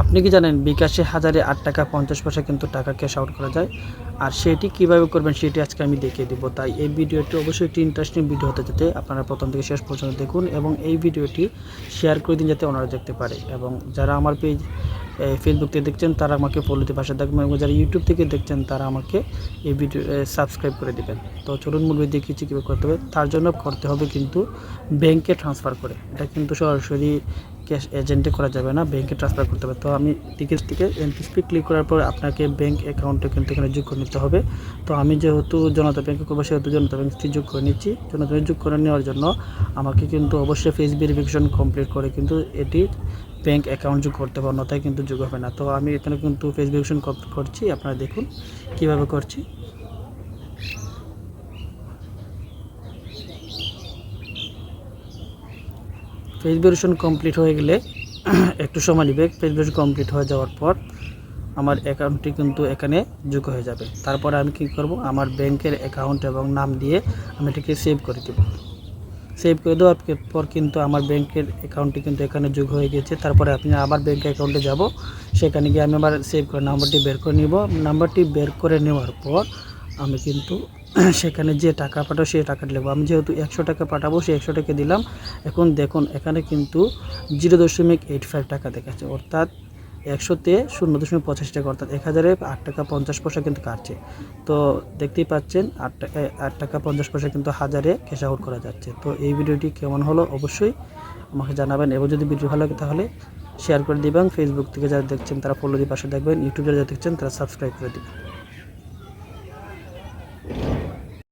আপনি কি জানেন বিকাশে 1008 টাকা 50 পয়সা কিন্তু টাকা ক্যাশ আউট করা যায়। আর সেটি কিভাবে করবেন সেটি আজকে আমি দেখিয়ে দিব। তাই এই ভিডিওটি অবশ্যই একটি ইন্টারেস্টিং ভিডিও হতে যাতে আপনারা প্রথম থেকে শেষ পর্যন্ত দেখুন এবং এই ভিডিওটি শেয়ার করে দিন যাতে ওনারা দেখতে পারে। এবং যারা আমার পেজ ফেসবুক থেকে দেখছেন তারা আমাকে ফলো দিয়ে পাশে থাকবেন এবং যারা ইউটিউব থেকে দেখছেন তারা আমাকে এই ভিডিও সাবস্ক্রাইব করে দেবেন। তো চলুন মূল দেখিয়েছি কীভাবে করতে হবে। তার জন্য করতে হবে কিন্তু ব্যাংকে ট্রান্সফার করে, এটা কিন্তু সরাসরি ক্যাশ এজেন্টে করা যাবে না, ব্যাংকে ট্রান্সফার করতে হবে। তো আমি টিকিট থেকে এনটিএসপি ক্লিক করার পর আপনাকে ব্যাংক অ্যাকাউন্টে কিন্তু এখানে যোগ করে নিতে হবে। তো আমি যেহেতু জনতা ব্যাংকে করবো সেহেতু জনতা ব্যাংকটি যোগ করে নিচ্ছি। জনতা ব্যাংক যোগ করে নেওয়ার জন্য আমাকে কিন্তু অবশ্যই ফেস ভেরিফিকেশন কমপ্লিট করে কিন্তু এটি ব্যাংক অ্যাকাউন্ট যোগ করতে হবে, অন্যথায় কিন্তু যোগ হবে না। তো আমি এখানে কিন্তু ফেস ভেরিফিকেশন কমপ্লিট করছি, আপনারা দেখুন কীভাবে করছি। ফেস ভেরিফিকেশন কমপ্লিট হয়ে গেলে একটু সময় নেবে। ফেস ভেরিফিকেশন কমপ্লিট হয়ে যাওয়ার পর আমার অ্যাকাউন্টটি কিন্তু এখানে যোগ হয়ে যাবে। তারপরে আমি কী করব, আমার ব্যাংকের অ্যাকাউন্ট এবং নাম দিয়ে আমি এটাকে সেভ করে দেব। সেভ করে দেওয়ার পর কিন্তু আমার ব্যাংকের অ্যাকাউন্টটি কিন্তু এখানে যোগ হয়ে গেছে। তারপরে আপনি আবার ব্যাংক অ্যাকাউন্টে যাব, সেখানে গিয়ে আমি আবার সেভ করে নাম্বারটি বের করে নিব। নাম্বারটি বের করে নেওয়ার পর আমি কিন্তু সেখানে যে টাকা পাঠাবো সেই টাকাটা লিখব। আমি যেহেতু 100 টাকা পাঠাবো সেই 100 টাকা দিলাম। এখন দেখুন এখানে কিন্তু 0.85 টাকা দেখাচ্ছে, অর্থাৎ 100-তে 0.85 টাকা, অর্থাৎ 1008 টাকা 50 পয়সা কিন্তু কাটছে। তো দেখতেই পাচ্ছেন 8 টাকা 50 পয়সা কিন্তু 1000-এ ক্যাশ আউট করা যাচ্ছে। তো এই ভিডিওটি কেমন হলো অবশ্যই আমাকে জানাবেন এবং যদি ভিডিও ভালো লাগে তাহলে শেয়ার করে দিবেন। ফেসবুক থেকে যারা দেখছেন তারা ফলো দিয়ে পাশে দেখবেন, ইউটিউবে যারা দেখছেন তারা সাবস্ক্রাইব করে দিবেন।